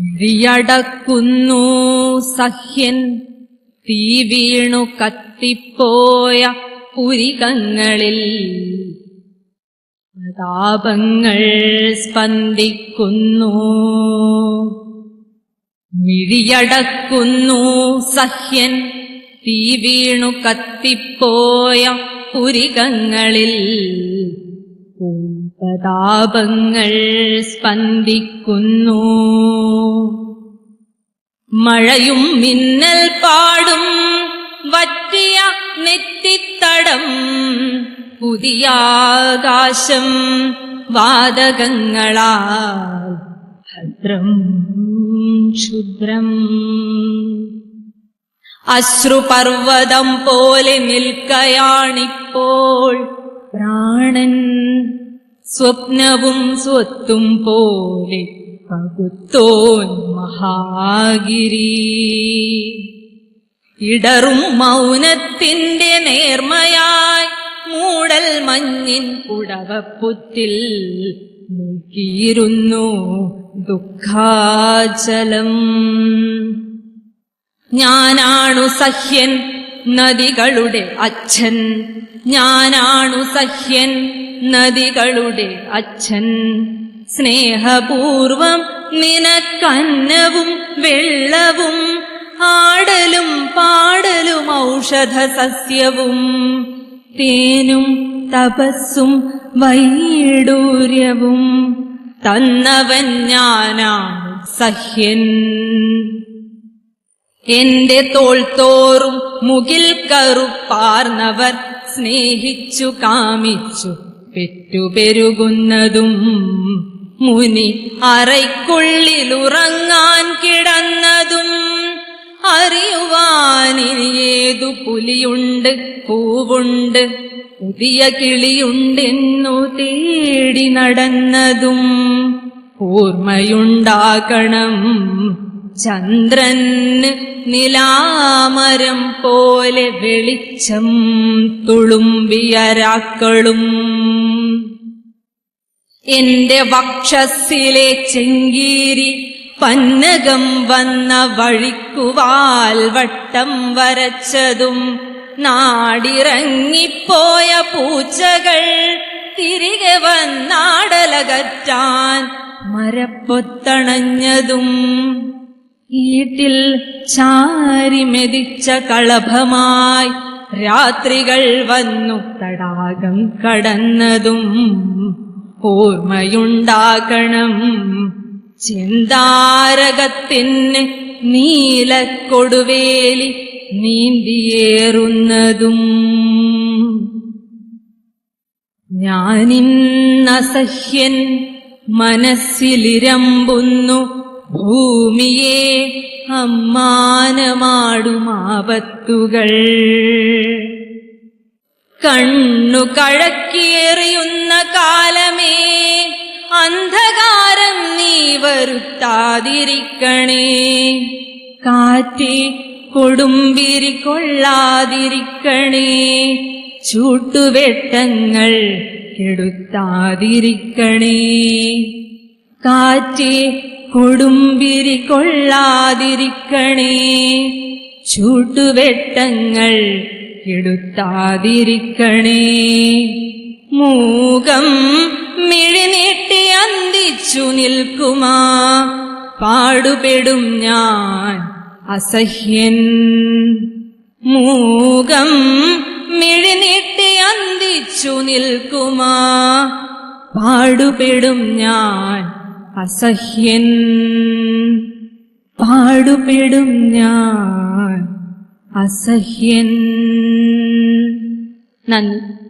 വിയടക്കുന്നു സഹ്യൻ തീ വീണു കത്തിപ്പോയ പുരികങ്ങളിൽ പ്രതാപങ്ങൾ സ്പന്ദിക്കുന്നു. മിഴിയടക്കുന്നു സഹ്യൻ തീ വീണു കത്തിപ്പോയ പുരികങ്ങളിൽ പ്രതാപങ്ങൾ സ്പന്ദിക്കുന്നു. മഴയും മിന്നൽ പാടും വറ്റിയ നെറ്റിത്തടം പുതിയ ആകാശം വാതകങ്ങളാൽ ഭദ്രം ക്ഷുദ്രം. അശ്രുപർവതം പോലെ നിൽക്കയാണിപ്പോൾ പ്രാണൻ. സ്വപ്നവും സ്വത്തും പോലെ പകുത്തോൻ മഹാഗിരി. ഇടറും മൗനത്തിന്റെ നേർമയായി മൂടൽ മഞ്ഞിൻ പുടവപ്പുറ്റിൽ നോക്കിയിരുന്നു ദുഃഖാചലം. ഞാനാണു സഹ്യൻ നദികളുടെ അച്ഛൻ, ഞാനാണു സഹ്യൻ നദികളുടെ അച്ഛൻ. സ്നേഹപൂർവം നിനക്കന്നവും വെള്ളവും ആടലും പാടലും ഔഷധ സസ്യവും തേനും തപസ്സും വൈഡൂര്യവും തന്നവൻ ഞാനാണ് സഹ്യൻ. എന്റെ തോൾത്തോറും മുകിൽ കറുപ്പാർന്നവർ സ്നേഹിച്ചു കാമിച്ചു പെറ്റുപെരുകുന്നതും മുനി അറയ്ക്കുള്ളിലുറങ്ങാൻ കിടന്നതും അറിയുവാനിനിയേതു പുലിയുണ്ട് പൂവുണ്ട് പുതിയ കിളിയുണ്ടെന്നു തേടി നടന്നതും ഓർമ്മയുണ്ടാകണം ചന്ദ്രന് നിലാമരം പോലെ വെളിച്ചം തുളുമ്പിയ രാക്കളും. എന്റെ വക്ഷസ്സിലെ ചെങ്കീരി പന്നകം വന്ന വഴിക്കുവാൽ വട്ടം വരച്ചതും നാടിറങ്ങിപ്പോയ പൂച്ചകൾ തിരികെ വന്നാടലകറ്റാൻ മരപ്പൊത്തണഞ്ഞതും ഈട്ടിൽ ചാരി മെതിച്ച കളഭമായി രാത്രികൾ വന്നു തടാകം കടന്നതും ഓർമ്മയുണ്ടാകണം ചിന്താരകത്തിന് നീലക്കൊടുവേലി നീന്തിയേറുന്നതും. ഞാനിന്നസഹ്യൻ മനസ്സിലിരമ്പുന്നു ഭൂമിയെ അമ്മാനമാടുമാപത്തുകൾ. കണ്ണു കഴക്കിയെറിയുന്ന കാലമേ അന്ധകാരം നീ വരുത്താതിരിക്കണേ. കാറ്റി കൊടുമ്പിരി കൊള്ളാതിരിക്കണേ. ചൂട്ടുവെട്ടങ്ങൾ കെടുത്താതിരിക്കണേ. കാറ്റി കൊടുമ്പിരി കൊള്ളാതിരിക്കണേ. ചൂട്ടുവെട്ടങ്ങൾ കെടുത്താതിരിക്കണേ. മൂകം മിഴിനീട്ടി അന്തിച്ചു നിൽക്കുമാ പാടുപെടും ഞാൻ അസഹ്യൻ. മൂകം മിഴിനീട്ടി അന്തിച്ചു നിൽക്കുമാ പാടുപെടും ഞാൻ അസഹ്യൻ. പാടുപെടും ഞാൻ അസഹ്യൻ. നന്ദി.